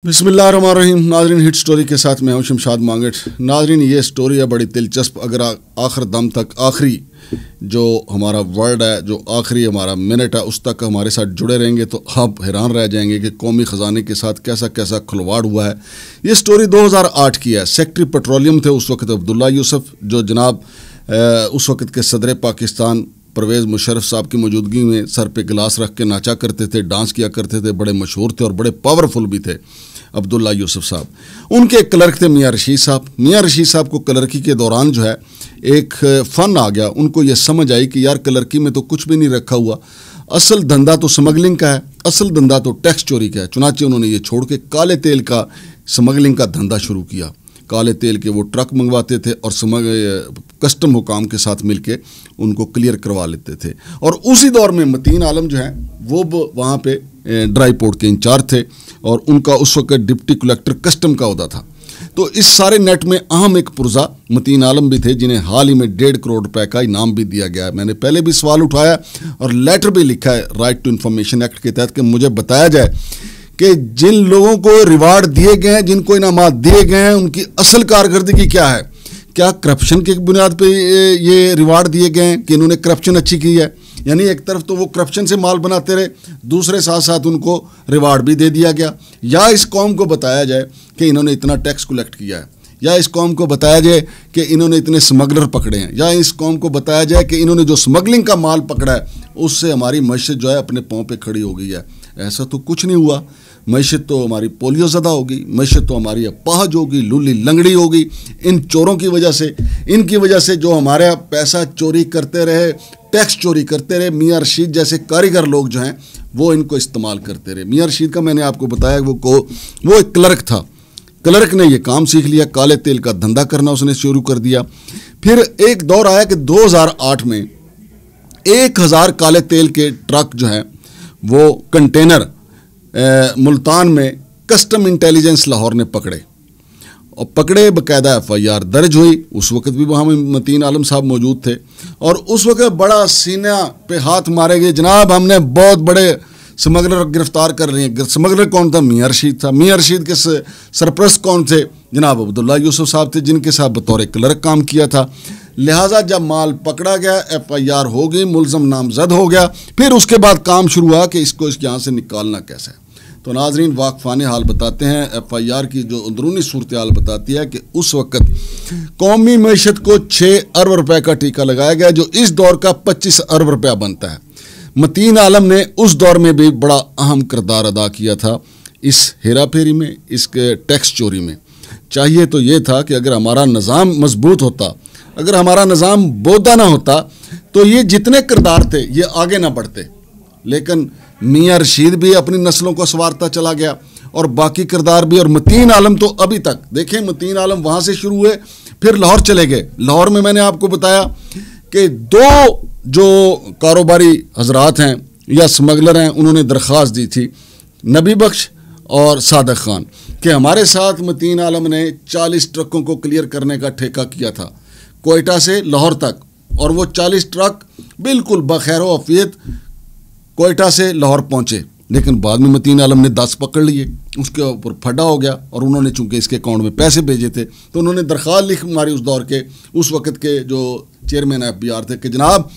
बिस्मिल्लाहिर्रहमानिर्रहीम। नाजरीन, hit story के साथ मैं हूं शमशाद मांगट। नाजरीन, ये स्टोरी है बड़ी दिलचस्प। अगर आखिर दम तक, आखिरी जो हमारा वर्ड है, जो आखिरी हमारा मिनट है, उस तक हमारे साथ जुड़े रहेंगे तो आप हैरान रह जाएंगे कि कौमी ख़जाने के साथ कैसा कैसा खिलवाड़ हुआ है। ये स्टोरी 2008 की है। सेक्रेटरी पेट्रोलियम थे उस वक्त अब्दुल्ला यूसुफ, जो जनाब उस वक्त के सदर पाकिस्तान परवेज़ मुशर्रफ साहब की मौजूदगी में सर पे गिलास रख के नाचा करते थे, डांस किया करते थे। बड़े मशहूर थे और बड़े पावरफुल भी थे अब्दुल्ला यूसुफ साहब। उनके एक क्लर्क थे मियाँ रशीद साहब। मियाँ रशीद साहब को क्लर्की के दौरान जो है एक फ़न आ गया। उनको ये समझ आई कि यार क्लर्की में तो कुछ भी नहीं रखा हुआ, असल धंधा तो स्मगलिंग का है, असल धंधा तो टैक्स चोरी का है। चुनांचे उन्होंने ये छोड़ के काले तेल का स्मगलिंग का धंधा शुरू किया। काले तेल के वो ट्रक मंगवाते थे और कस्टम हुकाम के साथ मिलके उनको क्लियर करवा लेते थे। और उसी दौर में मतीन आलम जो है वो वहाँ पे ड्राई पोर्ट के इंचार्ज थे और उनका उस वक्त डिप्टी कलेक्टर कस्टम का ओहदा था। तो इस सारे नेट में अहम एक पुरजा मतीन आलम भी थे, जिन्हें हाल ही में 1.5 करोड़ रुपए का इनाम भी दिया गया है। मैंने पहले भी सवाल उठाया और लेटर भी लिखा है राइट टू इन्फॉर्मेशन एक्ट के तहत कि मुझे बताया जाए कि जिन लोगों को रिवार्ड दिए गए हैं, जिनको इनामात दिए गए हैं, उनकी असल कारकर्दगी क्या है। क्या करप्शन की बुनियाद पे ये रिवार्ड दिए गए हैं कि इन्होंने करप्शन अच्छी की है? यानी एक तरफ तो वो करप्शन से माल बनाते रहे, दूसरे साथ साथ उनको रिवार्ड भी दे दिया गया। या इस कौम को बताया जाए कि इन्होंने इतना टैक्स कलेक्ट किया है, या इस कौम को बताया जाए कि इन्होंने इतने स्मगलर पकड़े हैं, या इस कौम को बताया जाए कि इन्होंने जो स्मगलिंग का माल पकड़ा है उससे हमारी मईशत जो है अपने पाँव पे खड़ी हो गई है। ऐसा तो कुछ नहीं हुआ। मईशत तो हमारी पोलियो ज़दा होगी, मईशत तो हमारी अपाहज होगी, लूली लंगड़ी होगी इन चोरों की वजह से। इनकी वजह से जो हमारे पैसा चोरी करते रहे, टैक्स चोरी करते रहे, मियाँ रशीद जैसे कारीगर लोग जो हैं वो इनको इस्तेमाल करते रहे। मियाँ रशीद का मैंने आपको बताया वो एक क्लर्क था। क्लर्क ने ये काम सीख लिया, काले तेल का धंधा करना उसने शुरू कर दिया। फिर एक दौर आया कि 2008 में 1000 काले तेल के ट्रक जो हैं वो कंटेनर मुल्तान में कस्टम इंटेलिजेंस लाहौर ने पकड़े और बाकायदा FIR दर्ज हुई। उस वक्त भी वहाँ मतीन आलम साहब मौजूद थे और उस वक्त बड़ा सीना पे हाथ मारे गए, जनाब हमने बहुत बड़े स्मगलर गिरफ्तार कर रहे हैं। स्मगलर कौन था? मियाँ रशीद था। मियाँ रशीद के सरपरस्त कौन थे? जनाब अब्दुल्ला यूसुफ साहब थे, जिनके साथ बतौर क्लर्क काम किया था। लिहाजा जब माल पकड़ा गया, FIR हो गई, मुलजम नामजद हो गया, फिर उसके बाद काम शुरू हुआ कि इसको यहाँ से निकालना कैसे है। तो नाजरीन, वाकफाने हाल बताते हैं, FIR की जो अंदरूनी सूरत हाल बताती है कि उस वक्त कौमी मईशत को 6 अरब रुपए का टीका लगाया गया, जो इस दौर का 25 अरब रुपया बनता है। मतीन आलम ने उस दौर में भी बड़ा अहम किरदार अदा किया था इस हेरा फेरी में, इस टैक्स चोरी में। चाहिए तो ये था कि अगर हमारा निज़ाम मजबूत होता, अगर हमारा निज़ाम बोधा ना होता, तो ये जितने किरदार थे ये आगे ना बढ़ते। लेकिन मियाँ रशीद भी अपनी नस्लों को संवारता चला गया और बाकी किरदार भी। और मतीन आलम तो अभी तक देखें, मतीन आलम वहाँ से शुरू हुए, फिर लाहौर चले गए। लाहौर में मैंने आपको बताया कि 2 जो कारोबारी हजरात हैं या स्मगलर हैं, उन्होंने दरख्वास्त दी थी, नबी बख्श और सादक खान, कि हमारे साथ मतीन आलम ने 40 ट्रकों को क्लियर करने का ठेका किया था कोयटा से लाहौर तक। और वो 40 ट्रक बिल्कुल बखैर आफियत कोयटा से लाहौर पहुँचे। लेकिन बाद में मतीन आलम ने 10 पकड़ लिए, उसके ऊपर फटा हो गया और उन्होंने चूंकि इसके अकाउंट में पैसे भेजे थे तो उन्होंने दरख्वास्त लिख मारी उस दौर के, उस वक्त के जो चेयरमैन FBR थे कि जनाब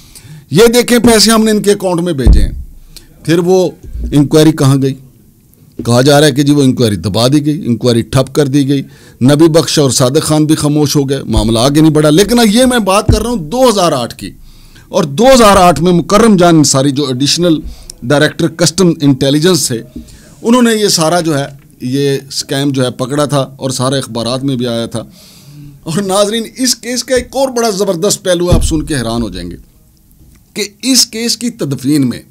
ये देखें पैसे हमने इनके अकाउंट में भेजे हैं। फिर वो इंक्वायरी कहाँ गई? कहा जा रहा है कि जी वो इंक्वायरी दबा दी गई, इंक्वायरी ठप कर दी गई। नबी बख्श और सादक खान भी खामोश हो गए, मामला आगे नहीं बढ़ा। लेकिन ये मैं बात कर रहा हूँ 2008 की, और 2008 में मुकर्रम जान अंसारी जो एडिशनल डायरेक्टर कस्टम इंटेलिजेंस थे, उन्होंने ये सारा जो है ये स्कैम जो है पकड़ा था और सारे अखबारात में भी आया था। और नाजरीन, इस केस का एक और बड़ा ज़बरदस्त पहलू आप सुन के हैरान हो जाएंगे कि इस केस की तदफीन में,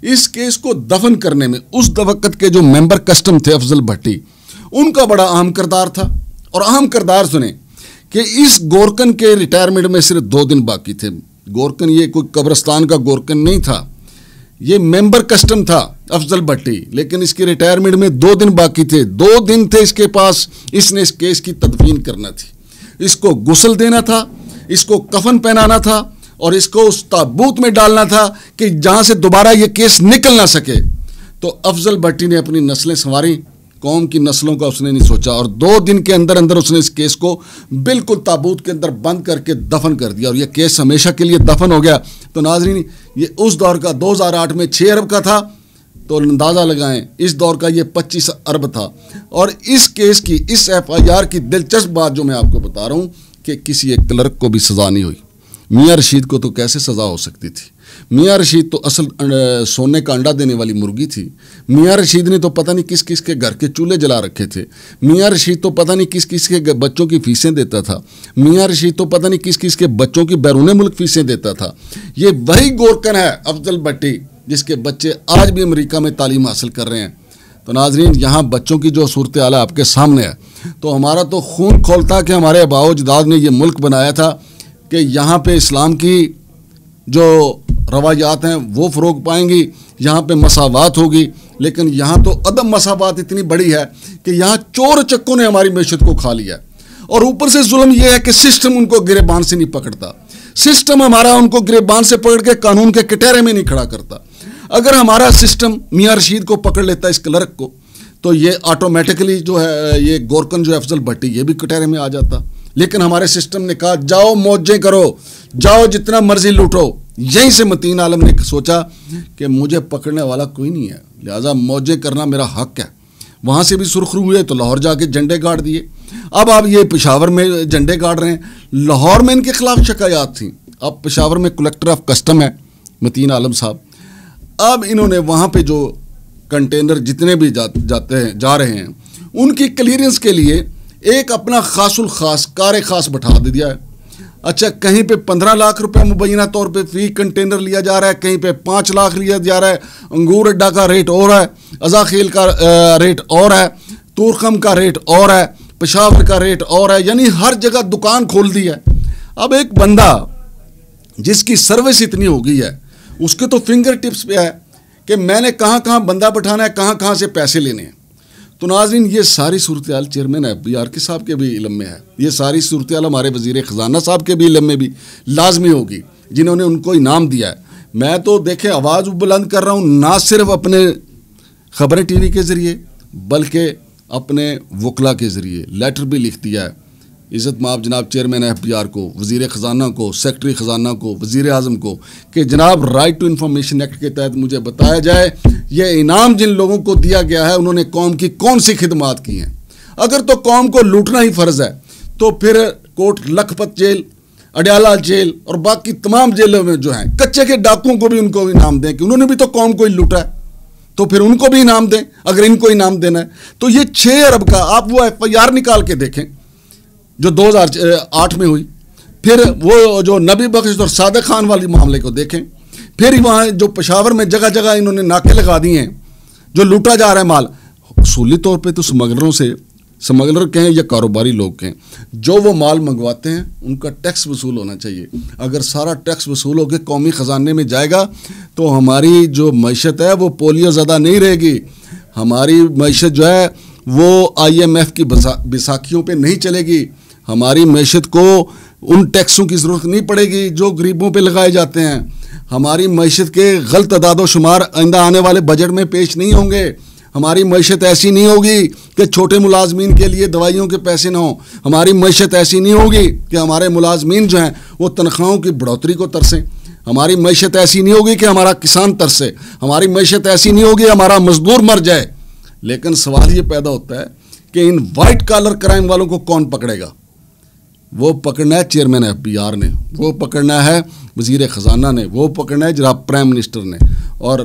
इस केस को दफन करने में उस वक्त के जो मेंबर कस्टम थे अफजल भट्टी, उनका बड़ा अहम किरदार था। और अहम किरदार सुने कि इस गोरकन के रिटायरमेंट में सिर्फ 2 दिन बाकी थे। गोरकन ये कोई कब्रिस्तान का गोरकन नहीं था, ये मेंबर कस्टम था अफजल भट्टी, लेकिन इसके रिटायरमेंट में 2 दिन बाकी थे। 2 दिन थे इसके पास, इसने इस केस की तदफीन करना थी, इसको गुस्ल देना था, इसको कफन पहनाना था और इसको उस ताबूत में डालना था कि जहां से दोबारा ये केस निकल ना सके। तो अफजल भट्टी ने अपनी नस्लें संवारी, قوم کی نسلوں کا اس نے نہیں سوچا، اور 2 دن کے اندر اندر اس نے اس کیس کو بالکل تابوت کے اندر بند کر کے دفن کر دیا، اور یہ کیس ہمیشہ کے لیے دفن ہو گیا۔ تو ناظرین یہ اس دور کا 2008 میں 6 ارب کا تھا، تو اندازہ لگائیں اس دور کا یہ 25 ارب تھا۔ اور اس کیس کی، اس FIR کی دلچسپ بات جو میں آپ کو بتا رہا ہوں کہ کسی ایک کلرک کو بھی سزا نہیں ہوئی۔ میاں رشید کو تو کیسے سزا ہو سکتی تھی؟ میاں رشید تو اصل سونے کا انڈا دینے والی مرغی تھی۔ میاں رشید نے تو پتہ نہیں کس کس کے گھر کے چولہے جلا رکھے تھے۔ میاں رشید تو پتہ نہیں کس کس کے بچوں کی فیسیں دیتا تھا۔ میاں رشید تو پتہ نہیں کس کس کے بچوں کی بیرون ملک فیسیں دیتا تھا۔ یہ وہی گورکن ہے افضل بھٹی جس کے بچے آج بھی امریکہ میں تعلیم حاصل کر رہے ہیں۔ تو ناظرین یہاں بچوں کی جو صورتحال آپ کے سامنے ہے، تو ہمارا تو خون کھولتا کہ ہمارے آباء و اجداد نے یہ ملک بنایا تھا کہ یہاں پہ اسلام کی جو روایات ہیں وہ فروغ پائیں گی، یہاں پہ مساوات ہوگی، لیکن یہاں تو عدم مساوات اتنی بڑی ہے کہ یہاں چور چکوں نے ہماری معیشت کو کھا لیا ہے۔ اور اوپر سے ظلم یہ ہے کہ سسٹم ان کو گریبان سے نہیں پکڑتا، سسٹم ہمارا ان کو گریبان سے پکڑ کے قانون کے کٹہرے میں نہیں کھڑا کرتا۔ اگر ہمارا سسٹم میاں رشید کو پکڑ لیتا ہے، اس کلرک کو، تو یہ آٹومیٹکلی جو ہے یہ گورکن جو ہے افضل بھٹی یہ بھی کٹہرے میں آ جاتا۔ لیکن ہمارے سسٹم نے کہا جاؤ موجیں کرو، جاؤ جتنا مرضی لوٹو۔ یہیں سے متین عالم نے سوچا کہ مجھے پکڑنے والا کوئی نہیں ہے، لہٰذا موجیں کرنا میرا حق ہے۔ وہاں سے بھی سرخرو ہوئے تو لاہور جا کے جھنڈے گاڑ دیے۔ اب آپ یہ پشاور میں جھنڈے گاڑ رہے ہیں، لاہور میں ان کے خلاف شکایات تھیں۔ اب پشاور میں کلیکٹر آف کسٹم ہے متین عالم صاحب، اب انہوں نے وہاں پہ جو کنٹینر جتنے بھی جا رہے ہیں ان کی کلیئرنس کے لیے ایک اپنا خاص الخاص کار خاص بٹھا دیا ہے۔ اچھا کہیں پہ 15 لاکھ روپے مبینہ طور پہ فی کنٹینر لیا جا رہا ہے، کہیں پہ 5 لاکھ لیا جا رہا ہے، انگور اڈا کا ریٹ اور ہے، ازاخیل کا ریٹ اور ہے، تورخم کا ریٹ اور ہے، پشاور کا ریٹ اور ہے، یعنی ہر جگہ دکان کھول دی ہے۔ اب ایک بندہ جس کی سروس اتنی ہو گئی ہے اس کے تو فنگر ٹپس پہ ہے کہ میں نے کہاں کہاں بندہ بٹھانا ہے، کہاں کہاں سے پیسے لینے ہیں۔ تو ناظرین یہ ساری صورتحال چیئرمین FBR کے صاحب کے بھی علم میں ہے، یہ ساری صورتحال ہمارے وزیر خزانہ صاحب کے بھی علم میں بھی لازمی ہوگی، جنہوں نے ان کو انعام دیا ہے۔ میں تو دیکھیں آواز بلند کر رہا ہوں، نہ صرف اپنے خبریں ٹی وی کے ذریعے بلکہ اپنے وکلا کے ذریعے لیٹر بھی لکھ دیا ہے عزت مآب جناب چیئرمین FBR کو، وزیر خزانہ کو، سیکرٹری خزانہ کو، وزیر اعظم کو کہ جناب رائٹ ٹو انفارمیشن ایکٹ کے تحت مجھے بتایا جائے یہ انعام جن لوگوں کو دیا گیا ہے انہوں نے قوم کی کون سی خدمات کی ہیں۔ اگر تو قوم کو لوٹنا ہی فرض ہے تو پھر کوٹ لکھپت جیل، اڈیالہ جیل اور باقی تمام جیلوں میں جو ہیں کچے کے ڈاکوؤں کو بھی ان کو انعام دیں کہ انہوں نے بھی تو قوم کو ہی لوٹا ہے، تو پھر ان کو بھی انعام دیں اگر ان کو انعام دینا ہے۔ تو یہ 6 ارب کا آپ وہ FIR نکال کے دیکھیں جو 2008 میں ہوئی، پھر وہ جو نبی بخش اور صادق خان والی معاملے کو دیکھیں، پھر وہاں جو پشاور میں جگہ جگہ انہوں نے ناکے لگا دیے ہیں جو لوٹا جا رہا ہے مال۔ اصولی طور پہ تو سمگلروں سے، سمگلر کہیں یا کاروباری لوگ کہیں، جو وہ مال منگواتے ہیں ان کا ٹیکس وصول ہونا چاہیے۔ اگر سارا ٹیکس وصول ہو کے قومی خزانے میں جائے گا تو ہماری جو معیشت ہے وہ پولیو زدہ نہیں رہے گی، ہماری معیشت جو ہے وہ IMF کی بیساکھیوں پہ نہیں چلے گی، ہماری معیشت کو ان ٹیکسوں کی ضرورت نہیں پڑے گی جو غریبوں پہ لگائے جاتے ہیں، ہماری معیشت کے غلط اعداد و شمار آئندہ آنے والے بجٹ میں پیش نہیں ہوں گے، ہماری معیشت ایسی نہیں ہوگی کہ چھوٹے ملازمین کے لیے دوائیوں کے پیسے نہ ہوں، ہماری معیشت ایسی نہیں ہوگی کہ ہمارے ملازمین جو ہیں وہ تنخواہوں کی بڑھوتری کو ترسیں، ہماری معیشت ایسی نہیں ہوگی کہ ہمارا کسان ترسے، ہماری معیشت ایسی نہیں ہوگی ہمارا مزدور مر جائے۔ لیکن سوال یہ پیدا ہوتا ہے کہ ان وائٹ کالر کرائم والوں کو کون پکڑے گا؟ وہ پکڑنا ہے چیئرمین FBR نے، وہ پکڑنا ہے وزیر خزانہ نے، وہ پکڑنا ہے جناب پرائم منسٹر نے، اور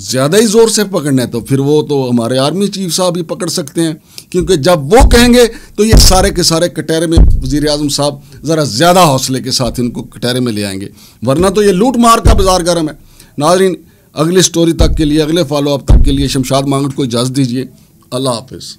زیادہ ہی زور سے پکڑنا ہے تو پھر وہ تو ہمارے آرمی چیف صاحب ہی پکڑ سکتے ہیں، کیونکہ جب وہ کہیں گے تو یہ سارے کے سارے کٹہرے میں وزیر اعظم صاحب ذرا زیادہ حوصلے کے ساتھ ان کو کٹہرے میں لے آئیں گے، ورنہ تو یہ لوٹ مار کا بازار گرم ہے۔ ناظرین اگلی سٹوری تک کے لیے، اگلے فالو اپ تک کے لیے شمشاد مانگٹ کو اجازت دیجیے۔ اللہ حافظ۔